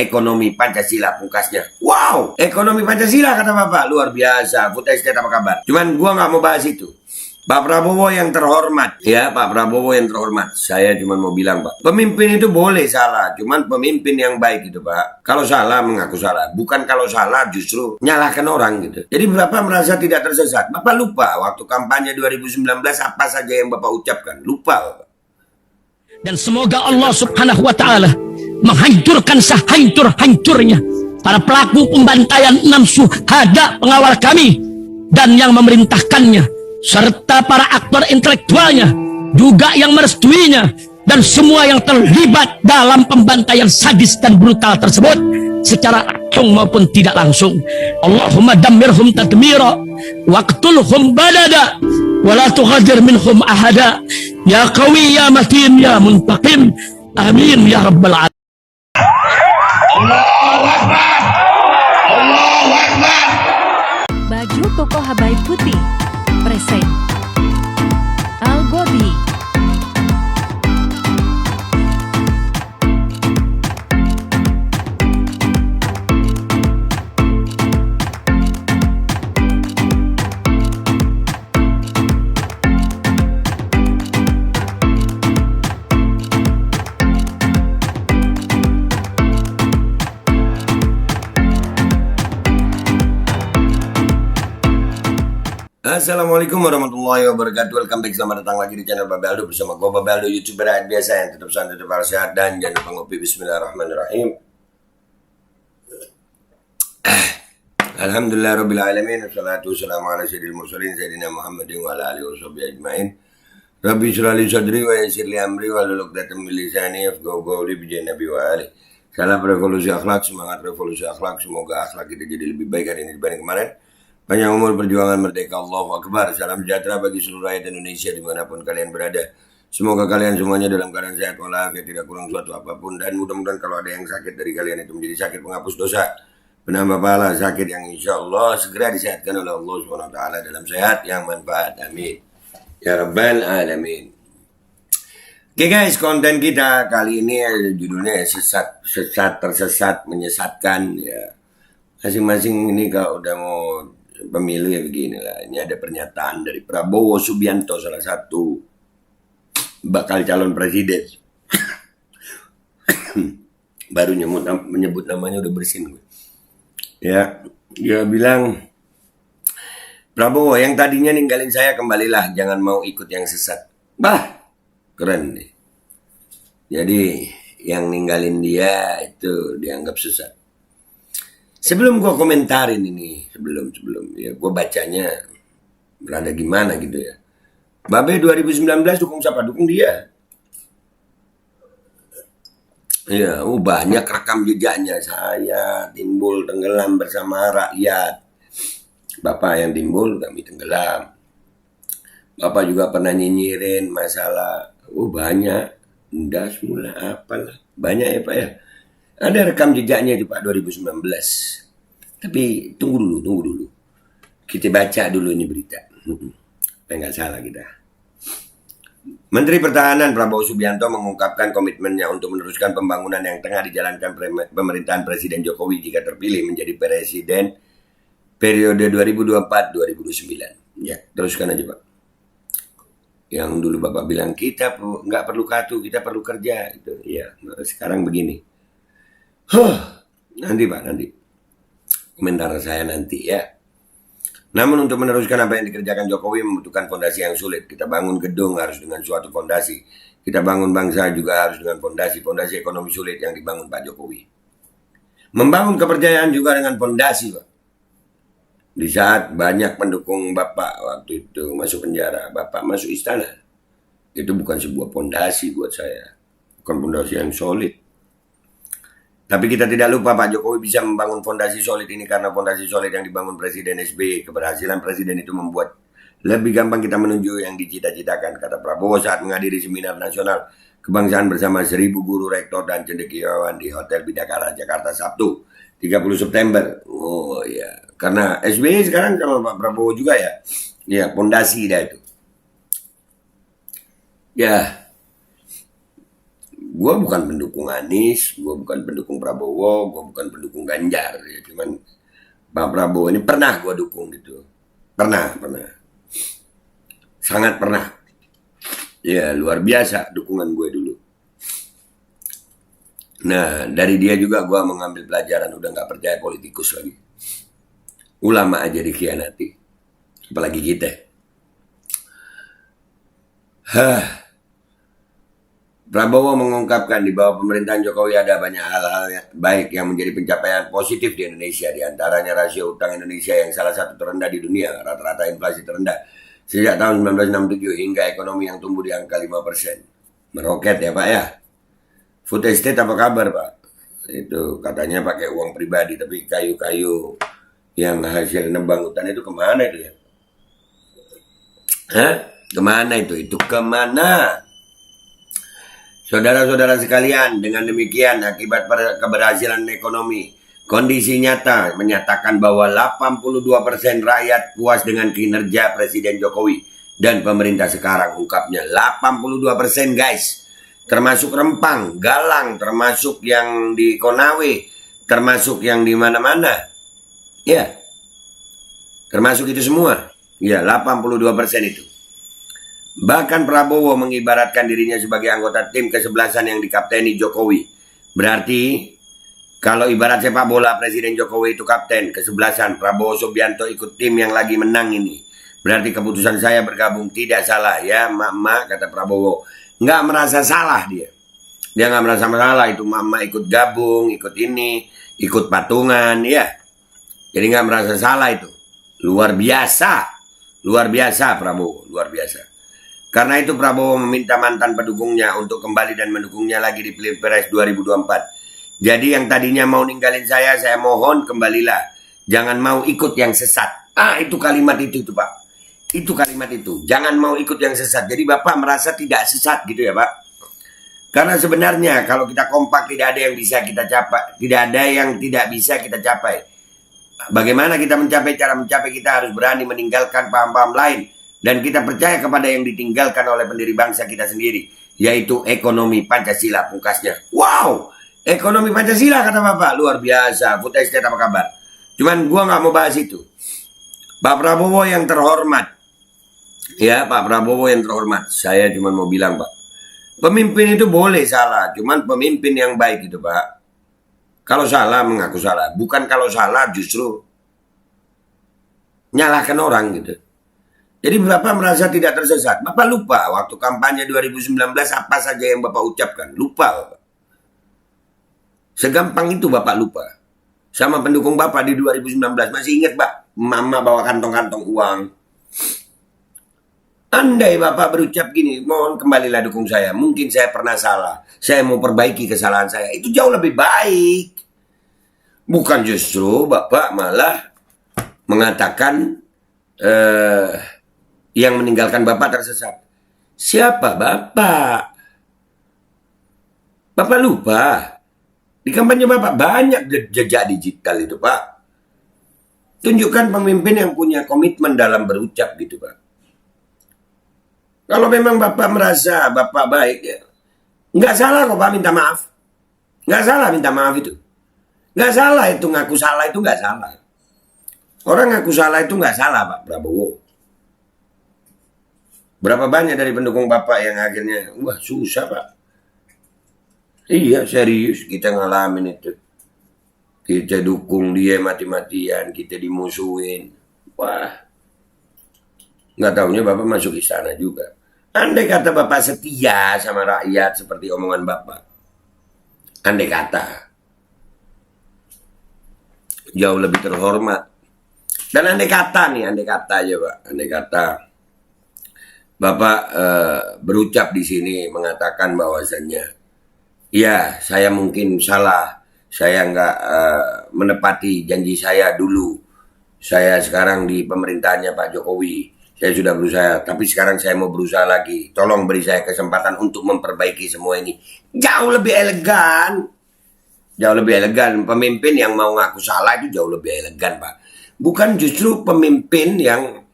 Ekonomi Pancasila pungkasnya. Wow, ekonomi Pancasila kata Bapak, luar biasa. Food estate apa kabar? Cuman gua nggak mau bahas itu. Pak Prabowo yang terhormat, ya Pak Prabowo yang terhormat. Saya cuma mau bilang Pak, pemimpin itu boleh salah, cuman pemimpin yang baik itu Pak. Kalau salah mengaku salah, bukan kalau salah justru nyalahkan orang gitu. Jadi Bapak merasa tidak tersesat. Bapak lupa waktu kampanye 2019 apa saja yang Bapak ucapkan. Lupa Bapak. Dan semoga Allah Subhanahu wa Ta'ala menghancurkan sehancur-hancurnya para pelaku pembantaian 6 syuhada pengawal kami dan yang memerintahkannya, serta para aktor intelektualnya juga yang merestuinya, dan semua yang terlibat dalam pembantaian sadis dan brutal tersebut secara langsung maupun tidak langsung. Allahumma dammirhum tadmira waqtulhum badada wala tughadir minhum ahada ya qawi ya matin ya muntaqim amin ya rabbal alamin. Allahu Akbar. Allahu Akbar. Baju koko Habaib Putih present Al-Gobi. Assalamualaikum warahmatullahi wabarakatuh. Welcome back, selamat datang lagi di channel Babe Aldo bersama gue Babe Aldo, YouTuber rakyat biasa yang tetap santai, tetap sehat, dan jangan lupa ngopi. Bismillahirrahmanirrahim. Alhamdulillahirabbil alamin, wassalatu wassalamu ala sayyidil mursalin sayyidina Muhammadin wa ala alihi washabbihi ajmain. Rabbi shrah li sadri wa yassir li amri wa hlul 'uqdatam min lisani yafqahu qawli bi nabi wa ali. Salam revolusi akhlak, semangat revolusi akhlak. Semoga akhlak kita jadi lebih baik hari ini dibanding kemarin. Panjang umur, perjuangan merdeka, Allahu Akbar. Salam sejahtera bagi seluruh rakyat Indonesia dimanapun kalian berada. Semoga kalian semuanya dalam keadaan sehat walafiat, tidak kurang suatu apapun. Dan mudah-mudahan kalau ada yang sakit dari kalian itu menjadi sakit penghapus dosa, penambah pahala, sakit yang insya Allah segera disehatkan oleh Allah SWT dalam sehat yang manfaat. Amin ya rabbal alamin. Oke guys, konten kita kali ini judulnya sesat, tersesat, menyesatkan ya. Masing-masing ini kalau udah mau pemilu ya beginilah. Ini ada pernyataan dari Prabowo Subianto, salah satu bakal calon presiden. Baru menyebut namanya udah bersin gue. Ya, dia bilang, Prabowo yang tadinya ninggalin saya kembalilah, jangan mau ikut yang sesat. Bah, keren nih. Jadi yang ninggalin dia itu dianggap sesat. Sebelum gue komentarin ini, sebelum ya gue bacanya berada gimana gitu ya. Babe 2019 dukung siapa? Dukung dia. Ya, banyak rekam jejaknya. Saya timbul tenggelam bersama rakyat. Bapak yang timbul, kami tenggelam. Bapak juga pernah nyinyirin masalah. Banyak. Das mula apalah. Banyak ya Pak ya. Ada rekam jejaknya di Pak 2019. Tapi tunggu dulu. Kita baca dulu ini berita. Supaya nggak salah kita. Menteri Pertahanan Prabowo Subianto mengungkapkan komitmennya untuk meneruskan pembangunan yang tengah dijalankan pemerintahan Presiden Jokowi jika terpilih menjadi presiden periode 2024-2029. Ya, teruskan aja Pak. Yang dulu Bapak bilang kita nggak perlu kartu, kita perlu kerja. Gitu. Ya, sekarang begini. Nanti Pak, nanti. Komentar saya nanti ya. Namun untuk meneruskan apa yang dikerjakan Jokowi membutuhkan fondasi yang sulit. Kita bangun gedung harus dengan suatu fondasi. Kita bangun bangsa juga harus dengan fondasi. Fondasi ekonomi sulit yang dibangun Pak Jokowi. Membangun kepercayaan juga dengan fondasi Pak. Di saat banyak pendukung Bapak waktu itu masuk penjara, Bapak masuk istana. Itu bukan sebuah fondasi buat saya. Bukan fondasi yang solid. Tapi kita tidak lupa Pak Jokowi bisa membangun fondasi solid ini karena fondasi solid yang dibangun Presiden SBY. Keberhasilan Presiden itu membuat lebih gampang kita menuju yang dicita-citakan, kata Prabowo saat menghadiri seminar nasional kebangsaan bersama 1.000 guru, rektor, dan cendekiawan di Hotel Bidakara, Jakarta, Sabtu, 30 September. Oh ya, karena SBY sekarang sama Pak Prabowo juga ya. Ya, fondasi dah itu. Ya, gue bukan pendukung Anies, gue bukan pendukung Prabowo, gue bukan pendukung Ganjar. Ya. Cuman Pak Prabowo ini pernah gue dukung gitu. Pernah. Sangat pernah. Ya luar biasa dukungan gue dulu. Nah dari dia juga gue mengambil pelajaran, udah gak percaya politikus lagi. Ulama aja dikhianati. Apalagi kita. Prabowo mengungkapkan di bawah pemerintahan Jokowi ada banyak hal-hal baik yang menjadi pencapaian positif di Indonesia. Di antaranya rasio utang Indonesia yang salah satu terendah di dunia, rata-rata inflasi terendah sejak tahun 1967 hingga ekonomi yang tumbuh di angka 5%. Meroket ya Pak ya. Food estate apa kabar Pak? Itu katanya pakai uang pribadi, tapi kayu-kayu yang hasil nebang hutan itu kemana itu ya? Hah? Kemana itu? Itu kemana? Saudara-saudara sekalian, dengan demikian akibat keberhasilan ekonomi, kondisi nyata menyatakan bahwa 82% rakyat puas dengan kinerja Presiden Jokowi dan pemerintah sekarang. Ungkapnya 82% guys, termasuk Rempang, Galang, termasuk yang di Konawe, termasuk yang di mana-mana. Ya, termasuk itu semua. Ya, 82% itu. Bahkan Prabowo mengibaratkan dirinya sebagai anggota tim kesebelasan yang dikapteni Jokowi. Berarti kalau ibarat sepak bola Presiden Jokowi itu kapten, kesebelasan Prabowo Subianto ikut tim yang lagi menang ini. Berarti keputusan saya bergabung tidak salah ya mak-mak, kata Prabowo. Nggak merasa salah dia. Dia nggak merasa salah itu mak-mak ikut gabung, ikut ini, ikut patungan ya. Jadi nggak merasa salah itu. Luar biasa. Luar biasa Prabowo, luar biasa. Karena itu Prabowo meminta mantan pendukungnya untuk kembali dan mendukungnya lagi di Pilpres 2024. Jadi yang tadinya mau ninggalin saya mohon kembalilah. Jangan mau ikut yang sesat. Itu kalimat itu Pak. Itu kalimat itu. Jangan mau ikut yang sesat. Jadi Bapak merasa tidak sesat gitu ya Pak. Karena sebenarnya kalau kita kompak tidak ada yang bisa kita capai. Tidak ada yang tidak bisa kita capai. Bagaimana kita mencapai? Cara mencapai kita harus berani meninggalkan paham-paham lain. Dan kita percaya kepada yang ditinggalkan oleh pendiri bangsa kita sendiri. Yaitu ekonomi Pancasila pungkasnya. Wow! Ekonomi Pancasila kata Bapak. Luar biasa. Food estate apa kabar? Cuman gua gak mau bahas itu. Pak Prabowo yang terhormat. Ya Pak Prabowo yang terhormat. Saya cuma mau bilang Pak. Pemimpin itu boleh salah. Cuman pemimpin yang baik itu Pak. Kalau salah mengaku salah. Bukan kalau salah justru nyalahkan orang gitu. Jadi Bapak merasa tidak tersesat. Bapak lupa waktu kampanye 2019 apa saja yang Bapak ucapkan. Lupa Bapak. Segampang itu Bapak lupa. Sama pendukung Bapak di 2019. Masih ingat Pak? Mama bawa kantong-kantong uang. Andai Bapak berucap gini, mohon kembalilah dukung saya. Mungkin saya pernah salah. Saya mau perbaiki kesalahan saya. Itu jauh lebih baik. Bukan justru Bapak malah mengatakan yang meninggalkan Bapak tersesat. Siapa Bapak? Bapak lupa. Di kampanye Bapak banyak jejak digital itu Pak. Tunjukkan pemimpin yang punya komitmen dalam berucap gitu Pak. Kalau memang Bapak merasa Bapak baik ya, nggak salah kok Pak minta maaf. Nggak salah minta maaf itu. Nggak salah itu, ngaku salah itu nggak salah. Orang ngaku salah itu nggak salah Pak Prabowo. Berapa banyak dari pendukung Bapak yang akhirnya, wah susah Pak. Iya serius kita ngalamin itu. Kita dukung dia mati-matian, kita dimusuhin. Wah. Nggak taunya Bapak masuk istana juga. Andai kata Bapak setia sama rakyat seperti omongan Bapak. Andai kata. Jauh lebih terhormat. Dan andai kata nih, andai kata aja Pak. Andai kata Bapak berucap di sini mengatakan bahwasannya, ya saya mungkin salah, saya nggak menepati janji saya dulu. Saya sekarang di pemerintahannya Pak Jokowi, saya sudah berusaha, tapi sekarang saya mau berusaha lagi. Tolong beri saya kesempatan untuk memperbaiki semua ini. Jauh lebih elegan, jauh lebih elegan. Pemimpin yang mau ngaku salah itu jauh lebih elegan Pak. Bukan justru pemimpin yang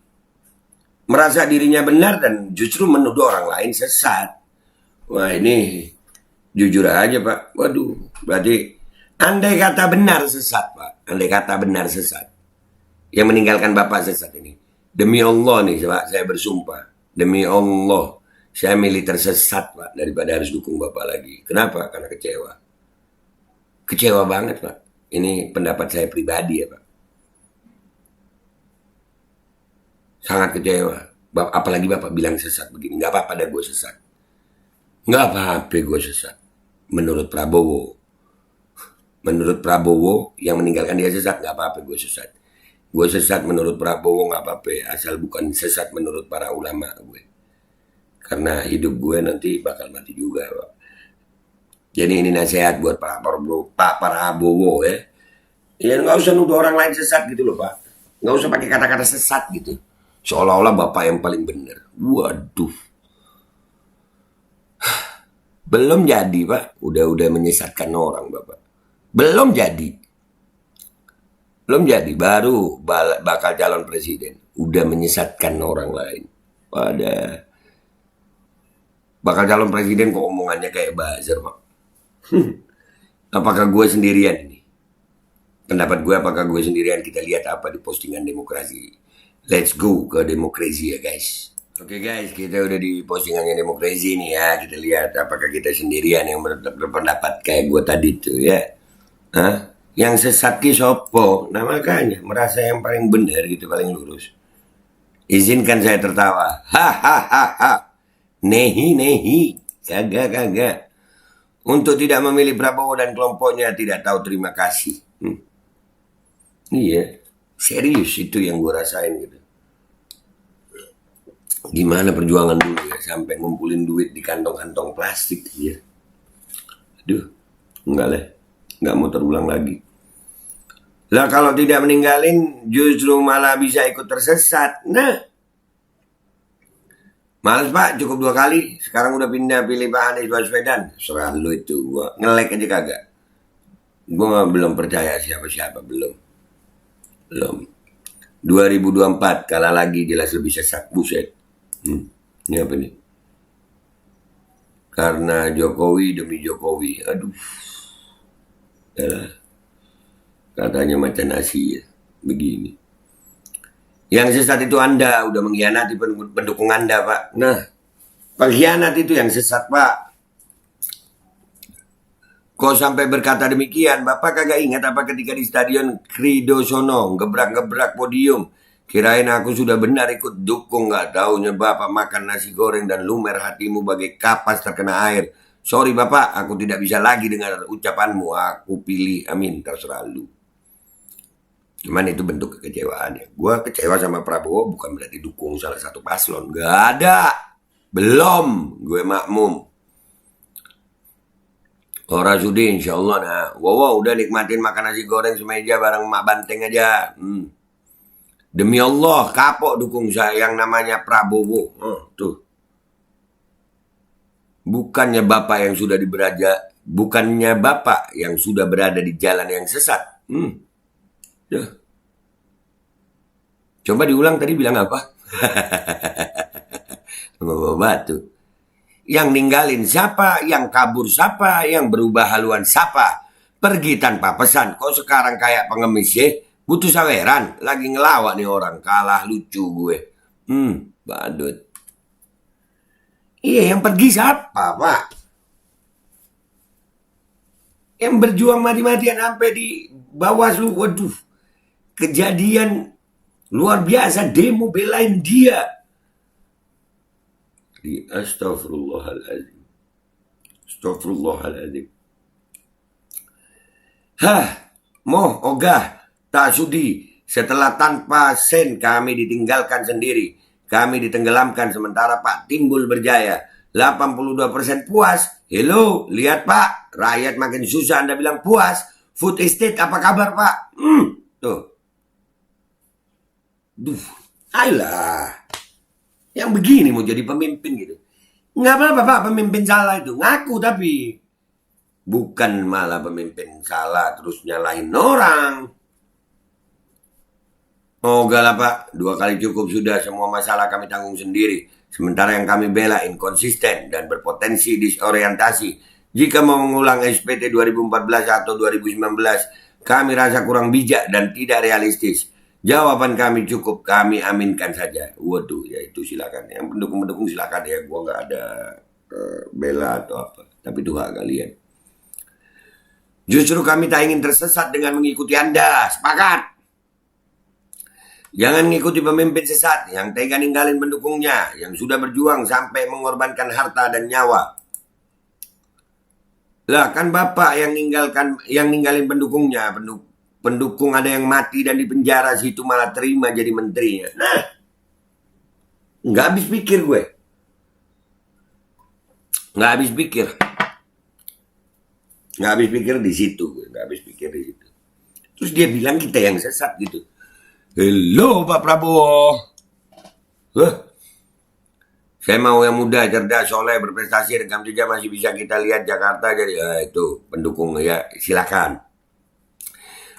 merasa dirinya benar dan justru menuduh orang lain sesat. Wah ini Jujur aja Pak. Waduh, berarti andai kata benar sesat Pak. Andai kata benar sesat. Yang meninggalkan Bapak sesat ini. Demi Allah nih Pak, saya bersumpah. Demi Allah, saya milih tersesat Pak daripada harus dukung Bapak lagi. Kenapa? Karena kecewa. Kecewa banget Pak. Ini pendapat saya pribadi ya Pak. Sangat kecewa. Apalagi Bapak bilang sesat begini. Nggak apa-apa dah gue sesat. Nggak apa-apa gue sesat. Menurut Prabowo. Menurut Prabowo yang meninggalkan dia sesat. Nggak apa-apa gue sesat. Gue sesat menurut Prabowo nggak apa-apa. Asal bukan sesat menurut para ulama gue. Karena hidup gue nanti bakal mati juga Pak. Jadi ini nasihat buat Pak Prabowo ya. Ya nggak usah nuduh orang lain sesat gitu loh Pak. Nggak usah pakai kata-kata sesat gitu. Seolah-olah Bapak yang paling benar. Waduh. Belum jadi Pak. Udah menyesatkan orang Bapak. Belum jadi. Belum jadi. Baru bakal calon presiden. Udah menyesatkan orang lain. Bakal calon presiden kok omongannya kayak buzzer Pak. Apakah gue sendirian ini? Pendapat gue apakah gue sendirian? Kita lihat apa di postingan demokrasi. Let's go ke demokrasi ya guys. Oke guys, kita udah di postingannya demokrasi nih ya. Kita lihat apakah kita sendirian yang berpendapat kayak gue tadi tuh ya. Hah? Yang sesat ki sopo. Nah makanya merasa yang paling benar gitu, paling lurus. Izinkan saya tertawa. Hahaha. Nehi. Kagak. Untuk tidak memilih Prabowo dan kelompoknya tidak tahu terima kasih. Iya, serius itu yang gue rasain gitu. Gimana perjuangan dulu ya, sampai ngumpulin duit di kantong-kantong plastik ya. Aduh, enggak lah, nggak mau terulang lagi. Lah kalau tidak meninggalin justru malah bisa ikut tersesat. Nah, males Pak, cukup 2 kali. Sekarang udah pindah pilih Pak Anies Baswedan. Serah lu itu, gua nge-like aja kagak. Gua belum percaya siapa-siapa, belum. 2024 kalah lagi jelas lebih sesat, buset. Ini apa nih? Karena Jokowi demi Jokowi. Aduh. Yalah. Katanya macan nasi ya. Begini. Yang sesat itu Anda udah mengkhianati pendukung Anda, Pak. Nah, pengkhianat itu yang sesat, Pak. Kok sampai berkata demikian? Bapak kagak ingat apa ketika di stadion Kridosono gebrak-gebrak podium. Kirain aku sudah benar ikut dukung, nggak taunya Bapak makan nasi goreng dan lumer hatimu bagai kapas terkena air. Sorry Bapak, aku tidak bisa lagi dengar ucapanmu. Aku pilih, amin, terserah lu. Cuman itu bentuk kekecewaannya. Gue kecewa sama Prabowo bukan berarti dukung salah satu paslon. Gak ada. Belum. Gue makmum. Orang sudi insya Allah nah. Wow, udah nikmatin makan nasi goreng semeja bareng Mak Banteng aja. Demi Allah kapok dukung saya yang namanya Prabowo. Tuh. Bukannya Bapak yang sudah bukannya Bapak yang sudah berada di jalan yang sesat. Duh. Coba diulang tadi bilang apa? Bawa batu. Yang ninggalin siapa? Yang kabur siapa? Yang berubah haluan siapa? Pergi tanpa pesan. Kok sekarang kayak pengemis ya? Butuh saweran. Lagi ngelawak nih orang. Kalah lucu gue. Badut. Iya yang pergi siapa Pak? Yang berjuang mati-matian sampai di Bawaslu. Waduh. Kejadian luar biasa, demo belain dia. Astagfirullahaladzim. Astagfirullahaladzim. Ogah, tak sudi. Setelah tanpa sen kami ditinggalkan sendiri. Kami ditenggelamkan sementara Pak Timbul berjaya. 82% puas. Hello, lihat Pak. Rakyat makin susah Anda bilang puas. Food estate apa kabar Pak? Tuh. Ayolah. Yang begini mau jadi pemimpin gitu. Nggak apa-apa Pak, pemimpin salah itu. Ngaku tapi. Bukan malah pemimpin salah terus nyalahin orang. Enggak lah Pak, 2 kali cukup sudah. Semua masalah kami tanggung sendiri. Sementara yang kami bela inkonsisten dan berpotensi disorientasi. Jika mau mengulang SPT 2014 atau 2019, kami rasa kurang bijak dan tidak realistis. Jawaban kami cukup, kami aminkan saja. Waduh, ya itu silakan. Yang pendukung-pendukung silakan ya. Gua nggak ada bela atau apa. Tapi itu hak kalian. Justru kami tak ingin tersesat dengan mengikuti Anda. Sepakat? Jangan mengikuti pemimpin sesat yang tega ninggalin pendukungnya, yang sudah berjuang sampai mengorbankan harta dan nyawa. Lah kan Bapak yang ninggalin pendukungnya, pendukung ada yang mati dan di penjara, situ malah terima jadi menterinya. Nah, nggak habis pikir gue. Nggak habis pikir. Nggak habis pikir di situ. Nggak habis pikir di situ. Terus dia bilang kita yang sesat gitu. Hello Pak Prabowo. Saya mau yang muda, cerdas, soleh, berprestasi, rekam jejak masih bisa kita lihat Jakarta jadi itu pendukung ya, silakan.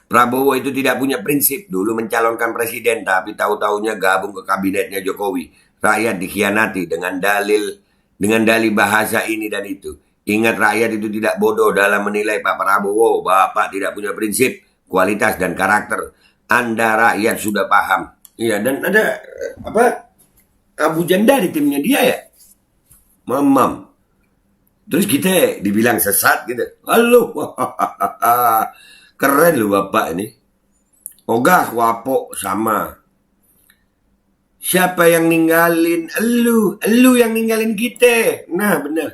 Prabowo itu tidak punya prinsip, dulu mencalonkan presiden tapi tahu-taunya gabung ke kabinetnya Jokowi. Rakyat dikhianati dengan dalih bahasa ini dan itu. Ingat, rakyat itu tidak bodoh dalam menilai Pak Prabowo. Bapak tidak punya prinsip, kualitas dan karakter. Anda rakyat sudah paham. Iya, dan ada Abu Janda di timnya dia ya. Mamam. Terus kita dibilang sesat gitu. Halo. Keren lu Bapak ini. Ogah wapo sama. Siapa yang ninggalin elu yang ninggalin kita. Nah, benar.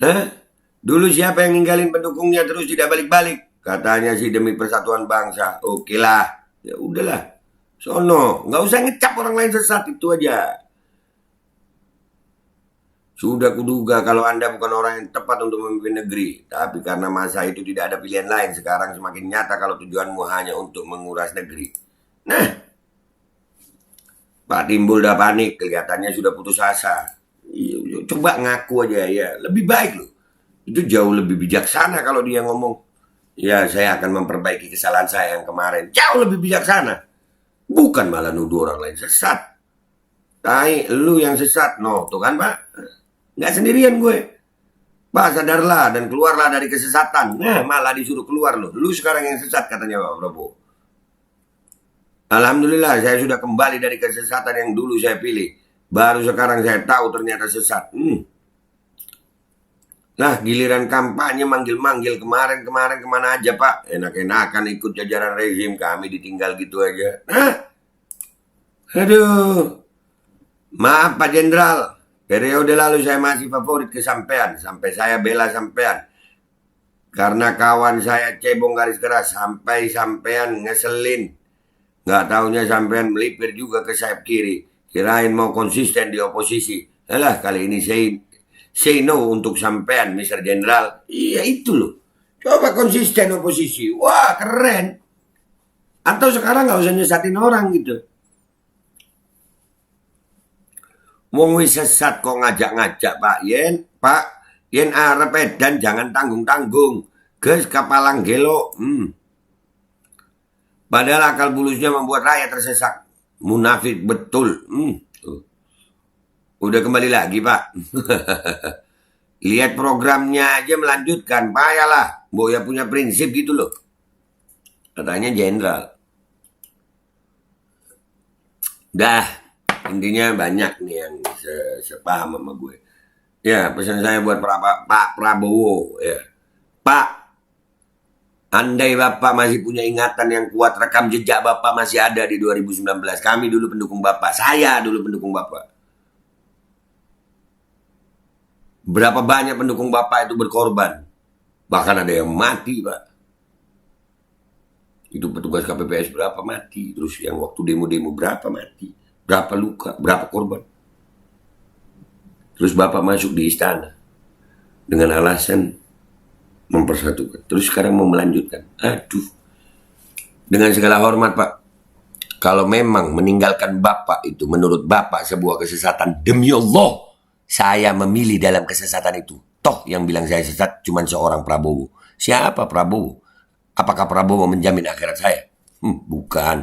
Hah? Dulu siapa yang ninggalin pendukungnya terus tidak balik-balik? Katanya sih demi persatuan bangsa. Oke lah. Ya udahlah. Sono. Nggak usah ngecap orang lain sesat. Itu aja. Sudah kuduga kalau Anda bukan orang yang tepat untuk memimpin negeri. Tapi karena masa itu tidak ada pilihan lain. Sekarang semakin nyata kalau tujuanmu hanya untuk menguras negeri. Nah. Pak Timbul udah panik. Kelihatannya sudah putus asa. Coba ngaku aja ya. Lebih baik loh. Itu jauh lebih bijaksana kalau dia ngomong. Ya, saya akan memperbaiki kesalahan saya yang kemarin. Jauh lebih bijaksana. Bukan malah nuduh orang lain sesat. Tai, lu yang sesat. No, tuh kan Pak. Nggak sendirian gue. Pak, sadarlah dan keluarlah dari kesesatan. Nah, malah disuruh keluar loh. Lu sekarang yang sesat katanya Pak Prabowo. Alhamdulillah, saya sudah kembali dari kesesatan yang dulu saya pilih. Baru sekarang saya tahu ternyata sesat. Nah, giliran kampanye manggil-manggil kemarin kemana aja Pak. Enak-enakan ikut jajaran rezim, kami ditinggal gitu aja. Aduh. Maaf Pak Jenderal. Periode lalu saya masih favorit ke sampean. Sampai saya bela sampean. Karena kawan saya cebong garis keras. Sampai sampean ngeselin. Nggak taunya sampean melipir juga ke sayap kiri. Kirain mau konsisten di oposisi. Alah, kali ini say no untuk sampean, Mr. Jenderal. Iya itu loh. Coba konsisten oposisi. Wah, keren. Atau sekarang nggak usah nyesatin orang gitu. Wong wis sesat kok ngajak-ngajak Pak Yen. Pak Yen arep edan jangan tanggung-tanggung. Ges kapalang gelo. Padahal akal bulusnya membuat rakyat tersesat. Munafik betul. Udah kembali lagi Pak. Lihat programnya aja melanjutkan. Payahlah. Boya punya prinsip gitu loh. Katanya jenderal. Dah. Intinya banyak nih yang sepaham sama gue. Ya, pesan saya buat Pak Prabowo. Ya. Pak, andai Bapak masih punya ingatan yang kuat, rekam jejak Bapak masih ada di 2019. Kami dulu pendukung Bapak. Saya dulu pendukung Bapak. Berapa banyak pendukung Bapak itu berkorban. Bahkan ada yang mati, Pak. Itu petugas KPPS berapa mati. Terus yang waktu demo-demo berapa mati. Berapa luka, berapa korban. Terus Bapak masuk di istana. Dengan alasan mempersatukan. Terus sekarang mau melanjutkan. Aduh. Dengan segala hormat Pak. Kalau memang meninggalkan Bapak itu menurut Bapak sebuah kesesatan. Demi Allah. Saya memilih dalam kesesatan itu. Toh yang bilang saya sesat cuma seorang Prabowo. Siapa Prabowo? Apakah Prabowo menjamin akhirat saya? Bukan.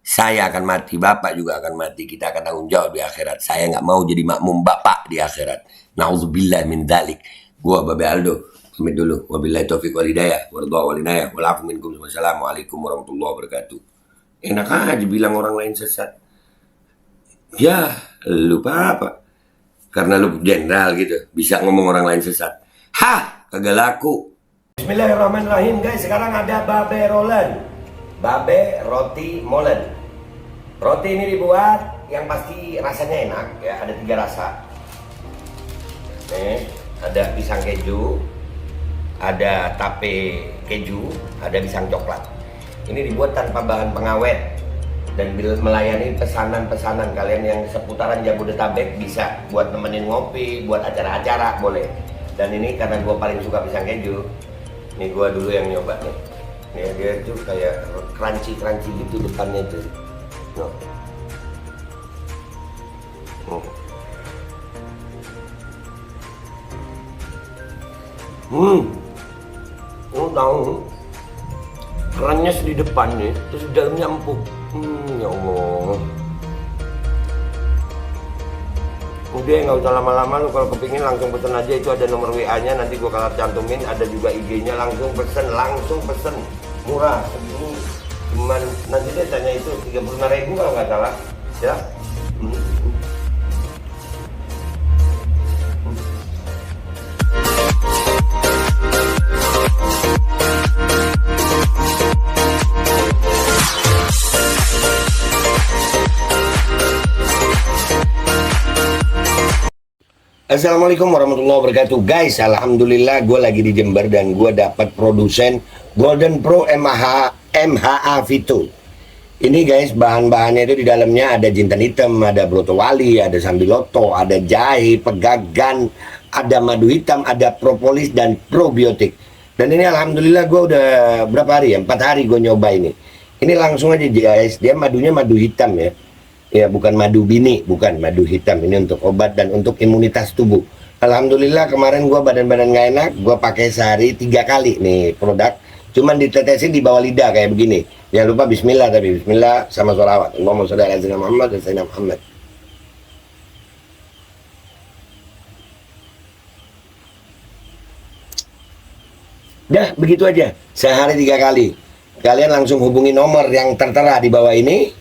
Saya akan mati, Bapak juga akan mati. Kita akan tanggung jawab di akhirat. Saya nggak mau jadi makmum Bapak di akhirat. Nauzubillah min dzalik. Gua Babe Aldo. Pamit dulu. Wabillahi taufiq wal hidayah. Warḍa wal inayah. Wal afu minkum. Wassalamualaikum warahmatullahi wabarakatuh. Enak aja bilang orang lain sesat. Ya, lupa apa? Karena lu jenderal gitu, bisa ngomong orang lain sesat. Hah, kagak laku. Bismillahirrahmanirrahim guys, sekarang ada babe rolen. Babe roti molen. Roti ini dibuat yang pasti rasanya enak ya, ada 3 rasa. Nih, ada pisang keju, ada tape keju, ada pisang coklat. Ini dibuat tanpa bahan pengawet dan melayani pesanan-pesanan kalian yang seputaran Jabodetabek, bisa buat nemenin ngopi, buat acara-acara boleh. Dan ini karena gue paling suka pisang keju, ini gue dulu yang nyoba nih. Nih dia tuh kayak crunchy gitu depannya tuh. Tahu kerennya di depannya, terus di dalamnya empuk. Ya Allah. Udah nggak usah lama-lama, lu kalau kepingin langsung pesen aja, itu ada nomor WA-nya, nanti gua kalau cantumin, ada juga IG-nya, langsung pesen, murah segini, cuman nanti dia tanya itu 35.000 kalau nggak salah, ya. Assalamualaikum warahmatullahi wabarakatuh guys. Alhamdulillah gue lagi di Jember dan gue dapat produsen Golden Pro MHA Vito. Ini guys, bahan-bahannya itu di dalamnya ada jintan hitam, ada broto wali, ada sambiloto, ada jahe, pegagan, ada madu hitam, ada propolis dan probiotik. Dan ini alhamdulillah gue udah berapa hari ya, 4 hari gue nyoba ini. Ini langsung aja guys, dia madunya madu hitam ya. Ya, bukan madu bini, bukan madu hitam. Ini untuk obat dan untuk imunitas tubuh. Alhamdulillah kemarin gua badan-badan nggak enak, gua pakai sehari 3 kali nih produk. Cuman ditetesin di bawah lidah kayak begini. Jangan lupa bismillah, tapi bismillah sama sholawat. Allahumma sholli ala sayyidina Muhammad dan sayyidina Muhammad. Dah, begitu aja. Sehari 3 kali. Kalian langsung hubungi nomor yang tertera di bawah ini.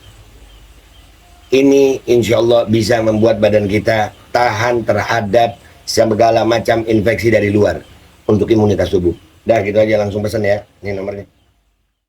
Ini insya Allah bisa membuat badan kita tahan terhadap segala macam infeksi dari luar untuk imunitas tubuh. Dah gitu aja, langsung pesan ya. Ini nomornya.